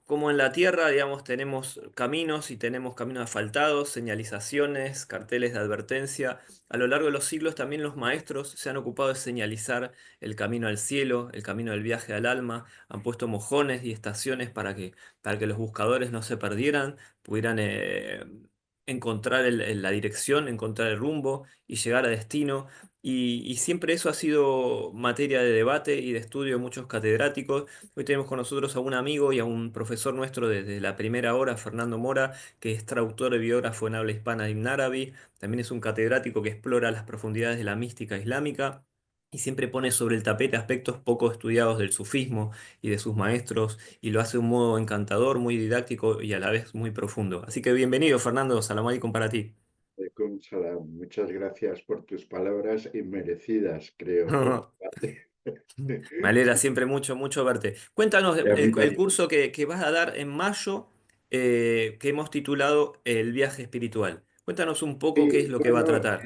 como en la Tierra, digamos, tenemos caminos y tenemos caminos asfaltados, señalizaciones, carteles de advertencia. A lo largo de los siglos también los maestros se han ocupado de señalizar el camino al cielo, el camino del viaje al alma. Han puesto mojones y estaciones para que los buscadores no se perdieran, pudieran encontrar la dirección, encontrar el rumbo y llegar a destino. Y siempre eso ha sido materia de debate y de estudio de muchos catedráticos. Hoy tenemos con nosotros a un amigo y a un profesor nuestro desde la primera hora, Fernando Mora, que es traductor y biógrafo en habla hispana de Ibn Arabi. También es un catedrático que explora las profundidades de la mística islámica y siempre pone sobre el tapete aspectos poco estudiados del sufismo y de sus maestros y lo hace de un modo encantador, muy didáctico y a la vez muy profundo. Así que bienvenido, Fernando. Salam alaikum para ti. Alaikum salam. Muchas gracias por tus palabras inmerecidas, creo, por mi parte. Me alegra siempre mucho, mucho verte. Cuéntanos Y a mí el también. curso que vas a dar en mayo, que hemos titulado El viaje espiritual. Cuéntanos un poco qué es lo que va a Bueno, tratar.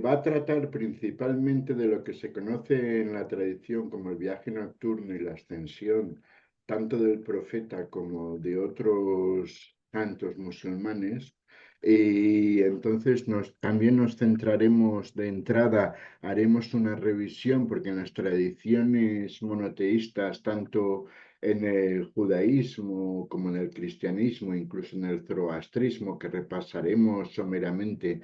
va a tratar principalmente de lo que se conoce en la tradición como el viaje nocturno y la ascensión, tanto del profeta como de otros santos musulmanes. Y entonces también nos centraremos de entrada, haremos una revisión, porque en las tradiciones monoteístas, tanto en el judaísmo como en el cristianismo, incluso en el zoroastrismo, que repasaremos someramente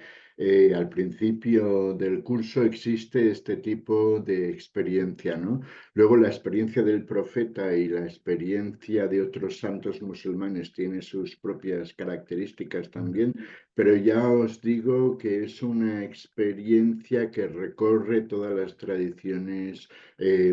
al principio del curso, existe este tipo de experiencia, ¿no? Luego la experiencia del profeta y la experiencia de otros santos musulmanes tiene sus propias características Ujú. también, pero ya os digo que es una experiencia que recorre todas las tradiciones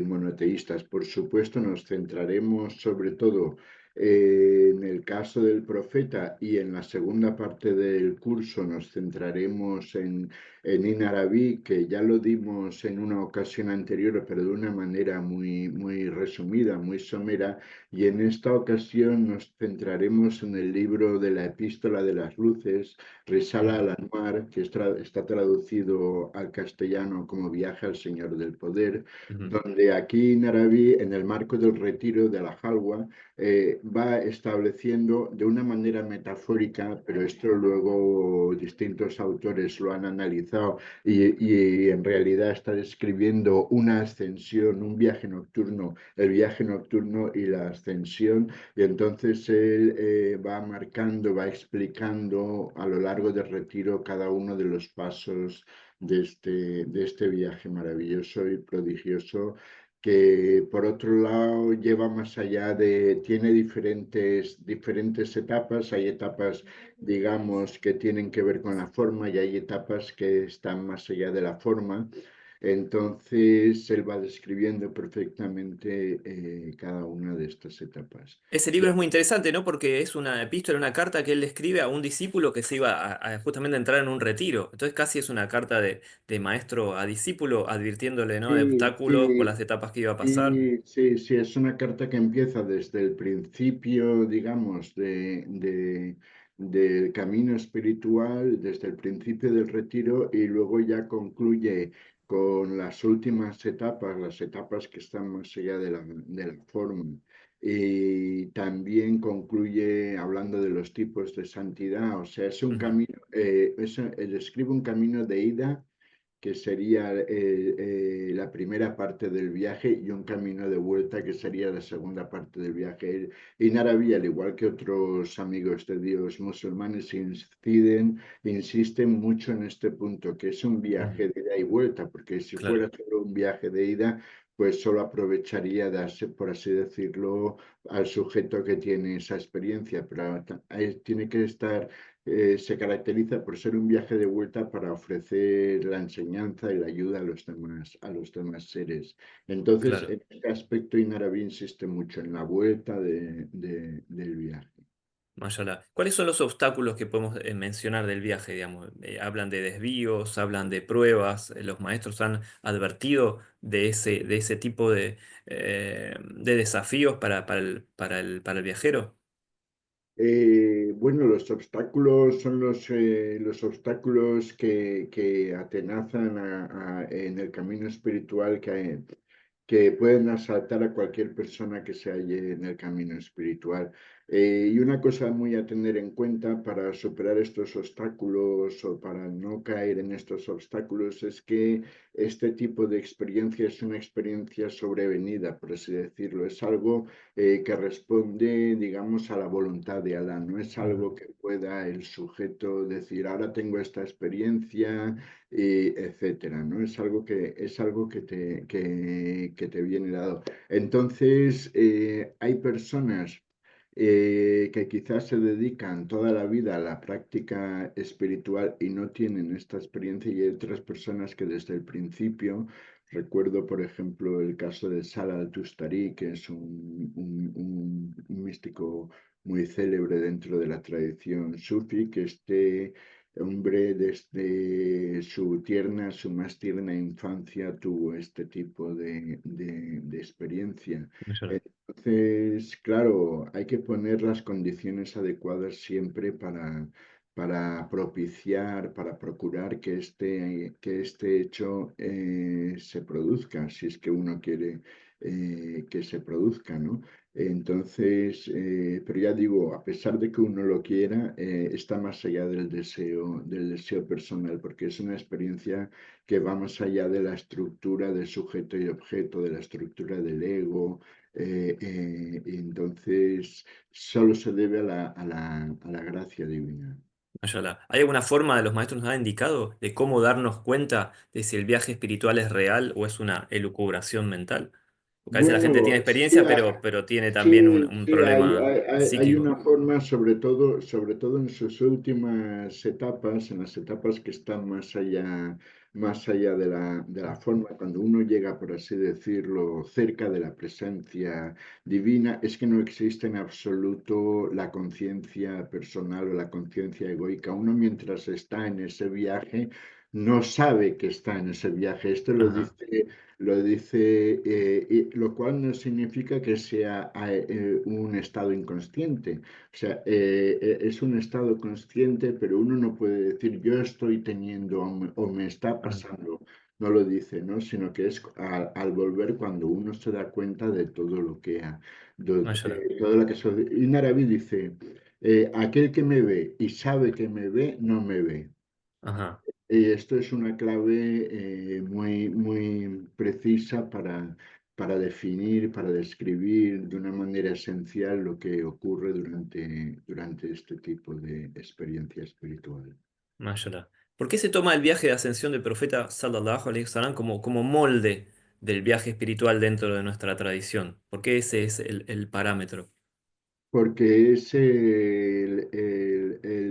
monoteístas. Por supuesto, nos centraremos sobre todo en el caso del profeta y en la segunda parte del curso nos centraremos en In Arabi, que ya lo dimos en una ocasión anterior, pero de una manera muy, muy resumida, muy somera. Y en esta ocasión nos centraremos en el libro de la Epístola de las Luces, Risala Ujú, al-Anwar, que está traducido al castellano como Viaje al Señor del Poder, ujú, donde aquí en Arabí, en el marco del retiro de la Halwa, va estableciendo de una manera metafórica, pero esto luego distintos autores lo han analizado y en realidad está describiendo una ascensión, un viaje nocturno, el viaje nocturno y la ascensión, y entonces él va marcando, va explicando a lo largo del retiro cada uno de los pasos de este viaje maravilloso y prodigioso que por otro lado lleva más allá tiene diferentes etapas, hay etapas, digamos, que tienen que ver con la forma y hay etapas que están más allá de la forma. Entonces, él va describiendo perfectamente cada una de estas etapas. Ese libro es muy interesante, ¿no? Porque es una epístola, una carta que él le escribe a un discípulo que se iba a justamente entrar en un retiro. Entonces casi es una carta de maestro a discípulo, advirtiéndole, ¿no? De Sí, obstáculos por sí, las etapas que iba a pasar. sí, sí, sí, es una carta que empieza desde el principio, digamos, del camino espiritual, desde el principio del retiro y luego ya concluye con las últimas etapas, las etapas que están más allá de la forma. Y también concluye hablando de los tipos de santidad, o sea, es un Ujú, camino, describe un camino de ida que sería la primera parte del viaje, y un camino de vuelta, que sería la segunda parte del viaje. Y en Arabia, al igual que otros amigos de Dios musulmanes, insisten mucho en este punto, que es un ujú. viaje de ida y vuelta, porque si Claro, fuera solo un viaje de ida, pues solo aprovecharía, darse, por así decirlo, al sujeto que tiene esa experiencia, pero tiene que estar se caracteriza por ser un viaje de vuelta para ofrecer la enseñanza y la ayuda a los demás seres. Entonces, claro. en este aspecto, Inarabi insiste mucho en la vuelta del viaje. Mashallah. ¿Cuáles son los obstáculos que podemos mencionar del viaje, digamos? Hablan de desvíos, hablan de pruebas, los maestros han advertido de ese tipo de desafíos para el viajero. Bueno, los obstáculos son los obstáculos que atenazan en el camino espiritual que pueden asaltar a cualquier persona que se halle en el camino espiritual. Y una cosa muy a tener en cuenta para superar estos obstáculos o para no caer en estos obstáculos es que este tipo de experiencia es una experiencia sobrevenida, por así decirlo. Es algo que responde, digamos, a la voluntad de Alá. No es Ujú. algo que pueda el sujeto decir, ahora tengo esta experiencia, y etcétera, ¿no? Es algo que te viene dado. Entonces, hay personas que quizás se dedican toda la vida a la práctica espiritual y no tienen esta experiencia, y hay otras personas que desde el principio, recuerdo por ejemplo el caso de Salah al-Tustari, que es un místico muy célebre dentro de la tradición sufi, que este hombre desde su más tierna infancia tuvo este tipo de experiencia. Mashallah. Entonces, claro, hay que poner las condiciones adecuadas siempre para propiciar, para procurar que este hecho se produzca, si es que uno quiere que se produzca, ¿no? Entonces, pero ya digo, a pesar de que uno lo quiera, está más allá del deseo personal, porque es una experiencia que va más allá de la estructura de sujeto y objeto, de la estructura del ego, y entonces solo se debe a la gracia divina. Mashallah. ¿Hay alguna forma de los maestros nos han indicado de cómo darnos cuenta de si el viaje espiritual es real o es una elucubración mental? Porque a veces la gente tiene Bueno, sí, experiencia, pero tiene también sí, un sí, problema hay psíquico. una forma, sobre todo en sus últimas etapas, en las etapas que están más allá de la forma, cuando uno llega, por así decirlo, cerca de la presencia divina, es que no existe en absoluto la conciencia personal o la conciencia egoica. Uno mientras está en ese viaje no sabe que está en ese viaje. Esto Ajá, lo dice, lo cual no significa que sea un estado inconsciente. O sea, es un estado consciente, pero uno no puede decir yo estoy teniendo o me está ajá. pasando. No lo dice, ¿no? Sino que es al volver cuando uno se da cuenta de todo lo que ha, Mashallah. todo lo que y Naraví dice, aquel que me ve y sabe que me ve, no me ve. Ajá. Esto es una clave muy precisa para definir, para describir de una manera esencial lo que ocurre durante este tipo de experiencia espiritual. Mashallah. ¿Por qué se toma el viaje de ascensión del profeta sallallahu alaihi wasallam como molde del viaje espiritual dentro de nuestra tradición? ¿Por qué ese es el parámetro? Porque es el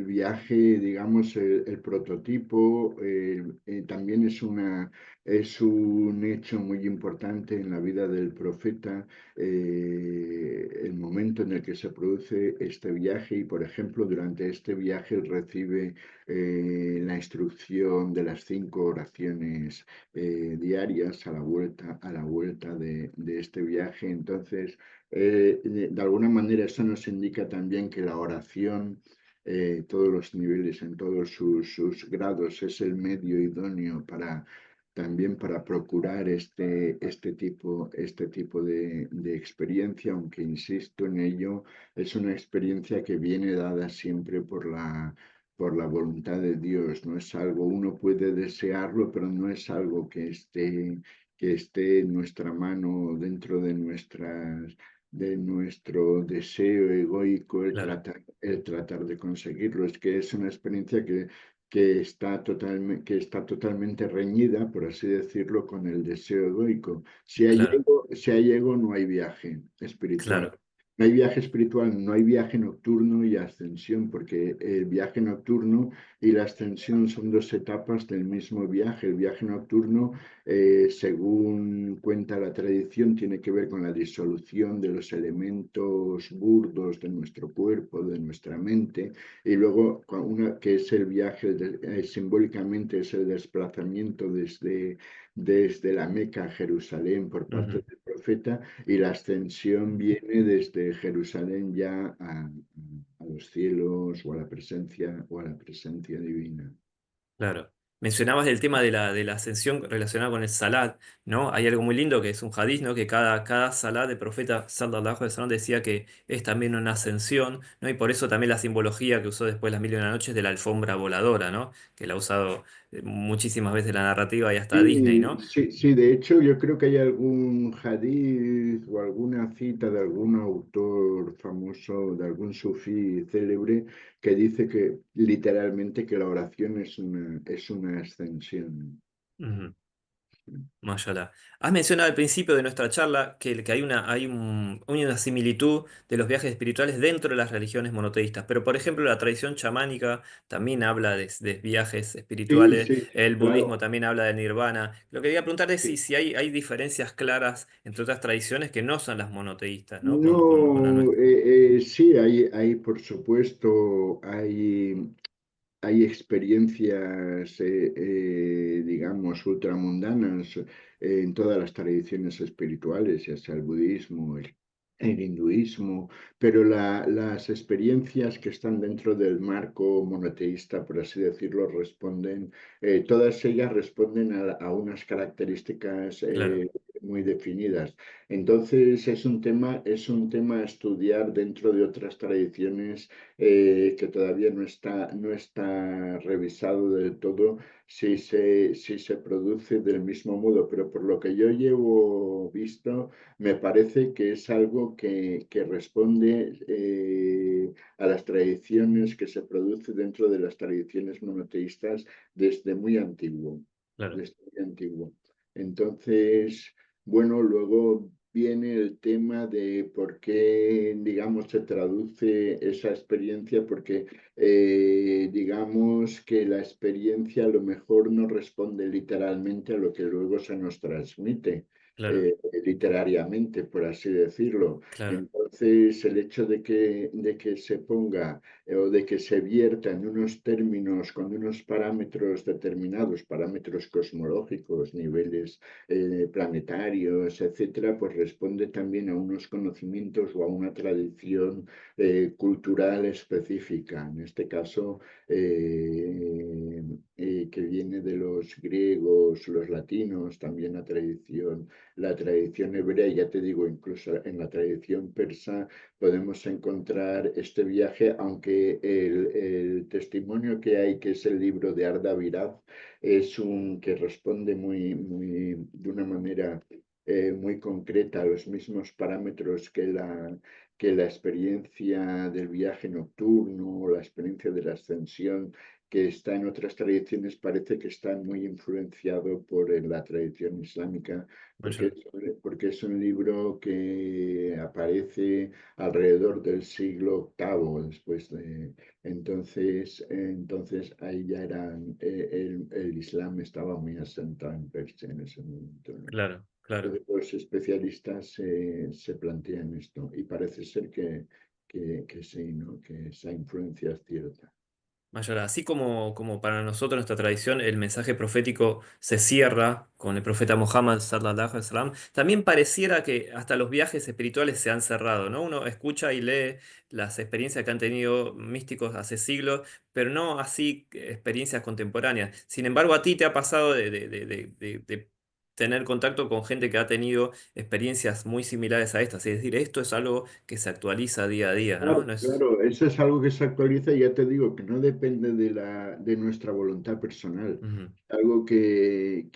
viaje, digamos, el prototipo, también es un hecho muy importante en la vida del profeta, el momento en el que se produce este viaje y, por ejemplo, durante este viaje él recibe la instrucción de las 5 oraciones diarias a la vuelta de este viaje. Entonces, de alguna manera eso nos indica también que la oración, todos los niveles, en todos sus grados, es el medio idóneo también para procurar este tipo de experiencia, aunque insisto en ello, es una experiencia que viene dada siempre por la voluntad de Dios. No es algo, uno puede desearlo, pero no es algo que esté en nuestra mano, dentro de nuestro deseo egoico Claro, el tratar de conseguirlo. Es que es una experiencia que está totalmente reñida, por así decirlo, con el deseo egoico. claro, Si hay ego, no hay viaje espiritual. claro. No hay viaje espiritual, no hay viaje nocturno y ascensión, porque el viaje nocturno y la ascensión son dos etapas del mismo viaje. El viaje nocturno, según cuenta la tradición, tiene que ver con la disolución de los elementos burdos de nuestro cuerpo, de nuestra mente, y luego que es el viaje, simbólicamente es el desplazamiento desde la Meca a Jerusalén por parte Ujú, del profeta, y la ascensión viene desde Jerusalén ya a los cielos o a la presencia divina. claro. Mencionabas el tema de la ascensión relacionada con el salat, ¿no? Hay algo muy lindo que es un hadith, ¿no? Que cada salat del profeta sallallahu alaihi wasallam decía que es también una ascensión, ¿no? Y por eso también la simbología que usó después las mil y una noches de la alfombra voladora, ¿no? Que la ha usado muchísimas veces en la narrativa y hasta Disney, Sí, ¿no? sí, sí, de hecho yo creo que hay algún hadith o alguna cita de algún autor famoso, de algún sufí célebre, que dice que literalmente que la oración es una ascensión. Ujú. Mashallah. Has mencionado al principio de nuestra charla que hay una similitud de los viajes espirituales dentro de las religiones monoteístas, pero por ejemplo la tradición chamánica también habla de viajes Sí, espirituales, sí, el budismo claro. también habla de nirvana. Lo que quería preguntar es Sí. si hay diferencias claras entre otras tradiciones que no son las monoteístas, ¿no? Con la No, nuestra. sí, hay, por supuesto, hay experiencias, digamos, ultramundanas en todas las tradiciones espirituales, ya sea el budismo, el hinduismo, pero las experiencias que están dentro del marco monoteísta, por así decirlo, todas ellas responden a unas características Claro, muy definidas. Entonces, es un tema a estudiar dentro de otras tradiciones que todavía no está revisado del todo si se produce del mismo modo, pero por lo que yo llevo visto, me parece que es algo que responde a las tradiciones que se produce dentro de las tradiciones monoteístas desde muy antiguo, claro, desde muy antiguo. Entonces, bueno, luego viene el tema de por qué, digamos, se traduce esa experiencia, porque digamos que la experiencia a lo mejor no responde literalmente a lo que luego se nos transmite. claro, Literariamente, por así decirlo. claro, Entonces, el hecho de que se ponga o de que se vierta en unos términos con unos parámetros determinados, parámetros cosmológicos, niveles planetarios, etcétera, pues responde también a unos conocimientos o a una tradición cultural específica. En este caso, que viene de los griegos, los latinos, también la tradición hebrea, y ya te digo, incluso en la tradición persa podemos encontrar este viaje, aunque el testimonio que hay, que es el libro de Arda Viraj, es un que responde de una manera muy concreta a los mismos parámetros que la experiencia del viaje nocturno, la experiencia de la ascensión, que está en otras tradiciones, parece que está muy influenciado por la tradición islámica, porque, mashallah. porque es un libro que aparece alrededor del siglo octavo después de, entonces ahí ya el Islam estaba muy asentado en Persia en ese momento, ¿no? Claro, claro. Entonces los especialistas se plantean esto y parece ser que sí, ¿no? Que esa influencia es cierta. Mayor, así como para nosotros nuestra tradición el mensaje profético se cierra con el profeta Muhammad sallallahu alaihi wasallam, también pareciera que hasta los viajes espirituales se han cerrado, ¿no? Uno escucha y lee las experiencias que han tenido místicos hace siglos, pero no así experiencias contemporáneas. Sin embargo, a ti te ha pasado de tener contacto con gente que ha tenido experiencias muy similares a estas, es decir, esto es algo que se actualiza día a día, ¿no? Claro, No es... claro, eso es algo que se actualiza y ya te digo que no depende de nuestra voluntad personal. Ujú, Algo que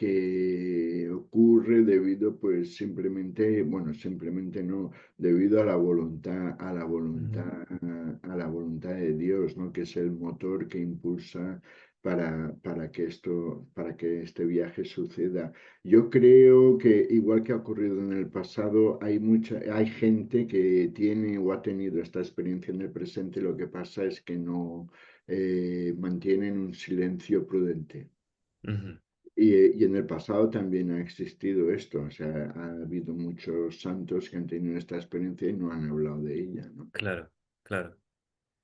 ocurre debido, pues simplemente, bueno, simplemente no, debido ujú, a la voluntad de Dios, ¿no? Que es el motor que impulsa para que este viaje suceda. Yo creo que, igual que ha ocurrido en el pasado, hay gente que tiene o ha tenido esta experiencia en el presente. Lo que pasa es que no mantienen un silencio prudente. ujú. Y en el pasado también ha existido esto. O sea, ha habido muchos santos que han tenido esta experiencia y no han hablado de ella, ¿no? Claro, claro.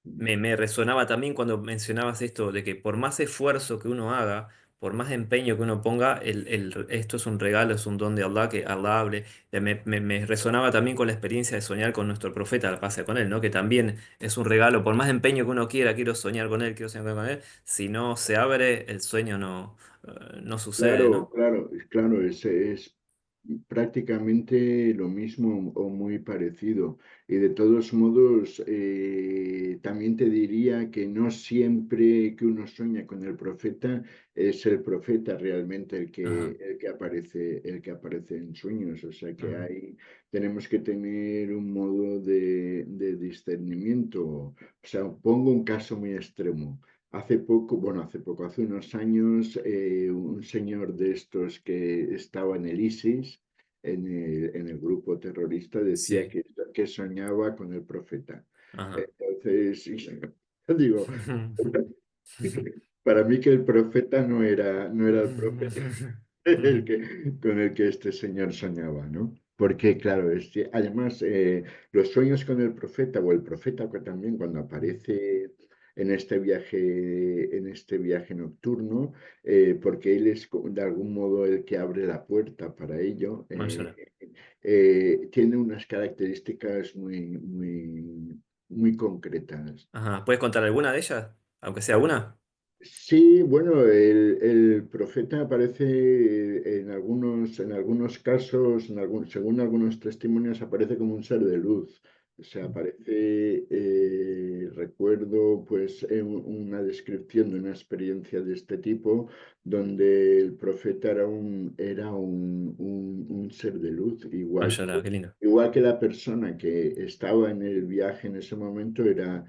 Me resonaba también cuando mencionabas esto de que por más esfuerzo que uno haga por más empeño que uno ponga, esto es un regalo, es un don de Allah, que Allah hable. Me resonaba también con la experiencia de soñar con nuestro profeta, la paz sea con él, ¿no? Que también es un regalo, por más empeño que uno quiera, quiero soñar con él, quiero soñar con él, si no se abre, el sueño no sucede, Claro, ¿no? claro, claro, es prácticamente lo mismo o muy parecido. Y de todos modos, también te diría que no siempre que uno sueña con el profeta es el profeta realmente Ajá, el que aparece en sueños. O sea que ajá, hay, tenemos que tener un modo de discernimiento. O sea, pongo un caso muy extremo. Hace poco, bueno, hace unos años, un señor de estos que estaba en el ISIS, en el grupo terrorista, decía sí, que soñaba con el profeta. ajá. Entonces, yo digo, para mí que el profeta no era el profeta con el que este señor soñaba, ¿no? Porque, claro, además los sueños con el profeta o el profeta que también cuando aparece en este viaje nocturno, porque él es de algún modo el que abre la puerta para ello, Mashallah. tiene unas características muy concretas. Ajá, ¿puedes contar alguna de ellas? Aunque sea una. Sí, bueno, el profeta aparece en algunos casos, según algunos testimonios, aparece como un ser de luz. O sea, aparece, recuerdo pues una descripción de una experiencia de este tipo, donde el profeta era un ser de luz, Mashallah, qué lindo. igual que la persona que estaba en el viaje en ese momento era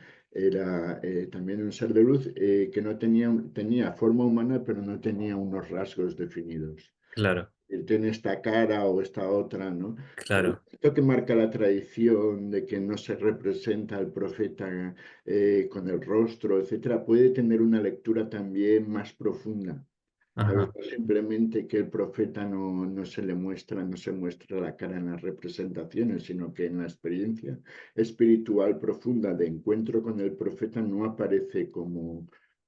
también un ser de luz que no tenía forma humana, pero no tenía unos rasgos definidos. Claro, Él tiene esta cara o esta otra, ¿no? claro. Esto que marca la tradición de que no se representa al profeta con el rostro, etcétera, puede tener una lectura también más profunda. ¿Sabes? Ajá, No simplemente que el profeta no se le muestra, no se muestra la cara en las representaciones, sino que en la experiencia espiritual profunda de encuentro con el profeta no aparece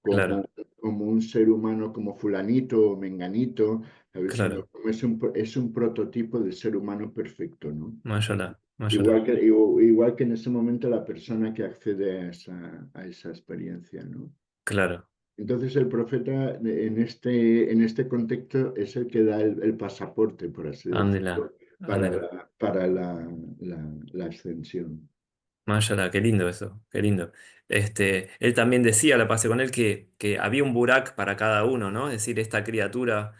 claro, como un ser humano, como fulanito o menganito, ¿sabes? Sino claro. como es un prototipo de ser humano perfecto, ¿no? Mashallah, mashallah. Igual que en ese momento la persona que accede a esa experiencia, ¿no? Claro. Entonces el profeta en este contexto es el que da el pasaporte, por así Ándela, decirlo, ándela. para la ascensión. Mashallah, qué lindo eso, qué lindo. Él también decía, la pasé con él, que había un burak para cada uno, ¿no? Es decir, esta criatura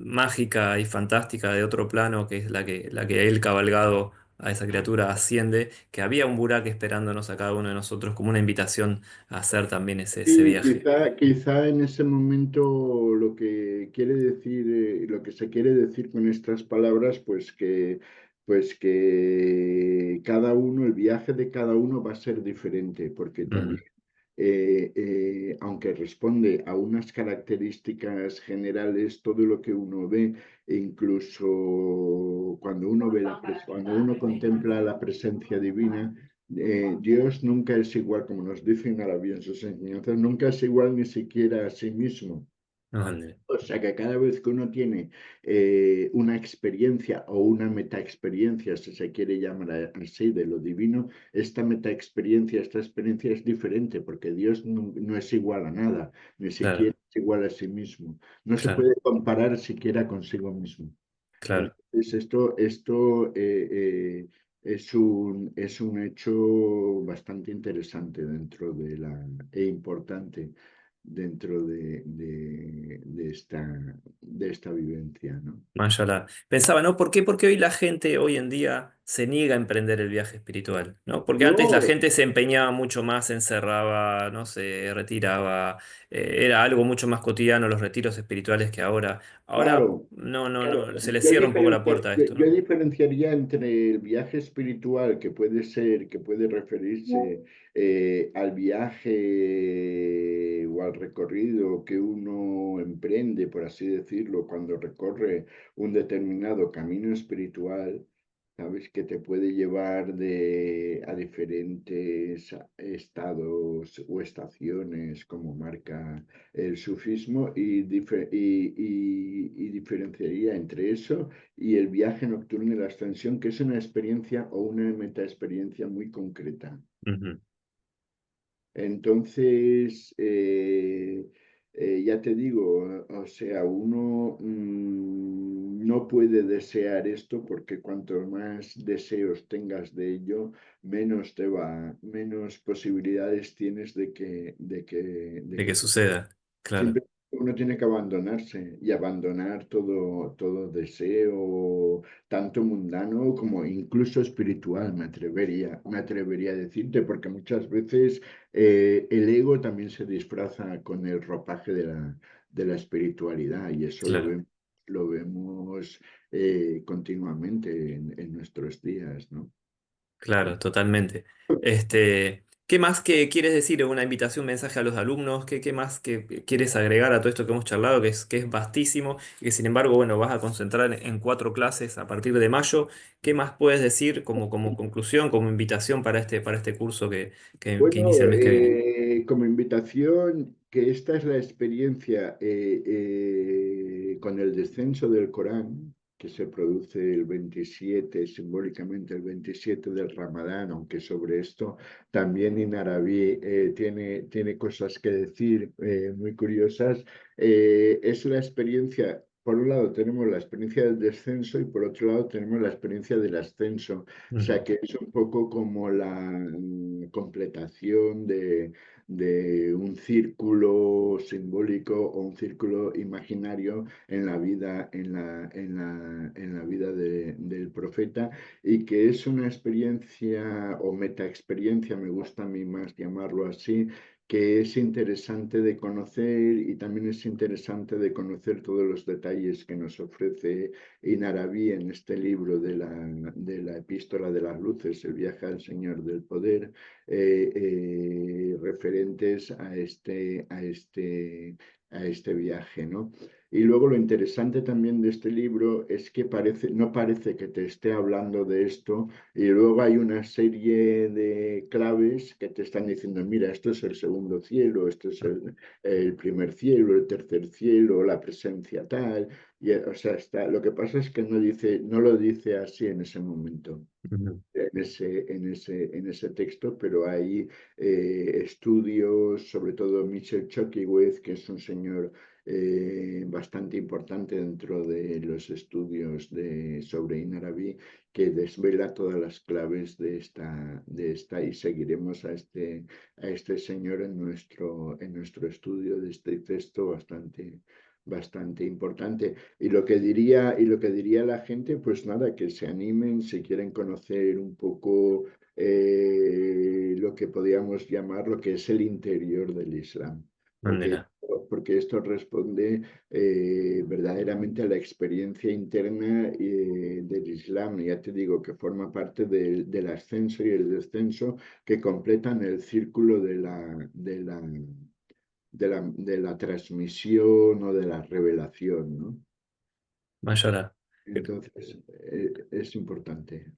mágica y fantástica de otro plano, que es la que él cabalgado a esa criatura asciende, que había un burak esperándonos a cada uno de nosotros como una invitación a hacer también ese Y viaje. quizá en ese momento lo que quiere decir, lo que se quiere decir con estas palabras, pues que cada uno, el viaje de cada uno va a ser diferente, porque también, Mm, aunque responde a unas características generales, todo lo que uno ve, e incluso cuando uno cuando uno contempla la presencia divina, Dios nunca es igual, como nos dicen ahora en sus enseñanzas, nunca es igual ni siquiera a sí mismo. ándele, O sea que cada vez que uno tiene una experiencia o una metaexperiencia, si se quiere llamar así, de lo divino, esta experiencia es diferente porque Dios no es igual a nada, ni claro, siquiera es igual a sí mismo. No se claro, puede comparar siquiera consigo mismo. claro. Entonces, esto es un hecho bastante interesante e importante dentro de esta vivencia, ¿no? Mashallah. Pensaba, ¿no? ¿Por qué hoy la gente hoy en día se niega a emprender el viaje espiritual? ¿No? Porque antes la No, gente se empeñaba mucho más, se encerraba, no se retiraba, era algo mucho más cotidiano los retiros espirituales que ahora. Ahora claro, no, se le cierra un poco la puerta a esto, yo ¿no? diferenciaría entre el viaje espiritual, que puede referirse al viaje o al recorrido que uno emprende, por así decirlo, cuando recorre un determinado camino espiritual, ¿sabes? Que te puede llevar a diferentes estados o estaciones, como marca el sufismo, y diferenciaría entre eso y el viaje nocturno y la ascensión, que es una experiencia o una metaexperiencia muy concreta. Ujú. Entonces, ya te digo, o sea, uno no puede desear esto porque cuanto más deseos tengas de ello, menos posibilidades tienes de De que que suceda, claro, siempre uno tiene que abandonarse y abandonar todo deseo, tanto mundano como incluso espiritual, me atrevería a decirte, porque muchas veces el ego también se disfraza con el ropaje de la espiritualidad y eso claro. lo vemos continuamente en nuestros días, ¿no? Claro, totalmente. ¿Qué más que quieres decir? ¿Una invitación, un mensaje a los alumnos? ¿Qué más que quieres agregar a todo esto que hemos charlado, que es vastísimo y que sin embargo, bueno, vas a concentrar en 4 clases a partir de mayo? ¿Qué más puedes decir como conclusión, como invitación para este curso que inicia Bueno, el mes que viene? como invitación, que esta es la experiencia con el descenso del Corán, que se produce el 27, simbólicamente el 27 del Ramadán, aunque sobre esto también Inarabi tiene cosas que decir muy curiosas. Es la experiencia, por un lado tenemos la experiencia del descenso y por otro lado tenemos la experiencia del ascenso. O sea Ujú, que es un poco como la completación de un círculo simbólico o un círculo imaginario en la vida, en la vida del profeta, y que es una experiencia o metaexperiencia, me gusta a mí más llamarlo así, que es interesante de conocer y también es interesante de conocer todos los detalles que nos ofrece Inarabi en este libro de la Epístola de las Luces, el viaje al Señor del Poder, referentes a este viaje, ¿no? Y luego lo interesante también de este libro es que no parece que te esté hablando de esto, y luego hay una serie de claves que te están diciendo, mira, esto es el segundo cielo, esto es el primer cielo, el tercer cielo, la presencia tal. O sea, lo que pasa es que no lo dice así en ese momento, ujú. en ese texto, pero hay estudios, sobre todo Michel Choquigüez, que es un señor bastante importante dentro de los estudios sobre Inarabi, que desvela todas las claves de esta, y seguiremos a este señor en nuestro estudio de este texto bastante importante. Y lo que diría la gente, pues nada, que se animen si quieren conocer un poco lo que podríamos llamar lo que es el interior del Islam, porque, Ándela. porque esto responde verdaderamente a la experiencia interna del Islam. Y ya te digo que forma parte del ascenso y el descenso que completan el círculo de la transmisión o de la revelación, ¿no? Mayora. Entonces, es importante.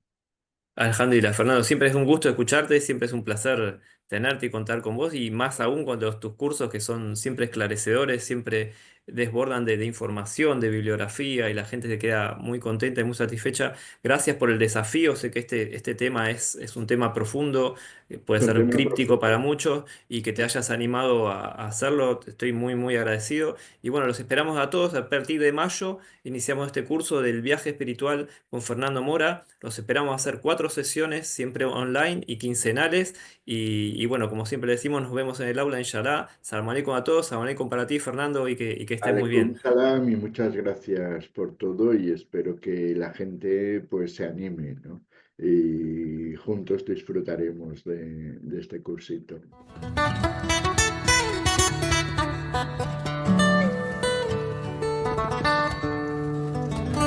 Alejandra y Fernando, siempre es un gusto escucharte, siempre es un placer tenerte y contar con vos, y más aún cuando tus cursos que son siempre esclarecedores, siempre desbordan de información, de bibliografía, y la gente se queda muy contenta y muy satisfecha. Gracias por el desafío, sé que este tema es un tema profundo, puede Es un ser tema críptico para profundo. muchos, y que te hayas animado a hacerlo, te estoy muy, muy agradecido. Y bueno, los esperamos a todos a partir de mayo. Iniciamos este curso del viaje espiritual con Fernando Mora. Los esperamos a hacer 4 sesiones, siempre online y quincenales. Y bueno, como siempre decimos, nos vemos en el aula, inshallah. Salam aleikum a todos, salam aleikum para ti, Fernando, y que estés muy Aleikum bien. salam y muchas gracias por todo, y espero que la gente pues se anime, ¿no? Y juntos disfrutaremos de este cursito.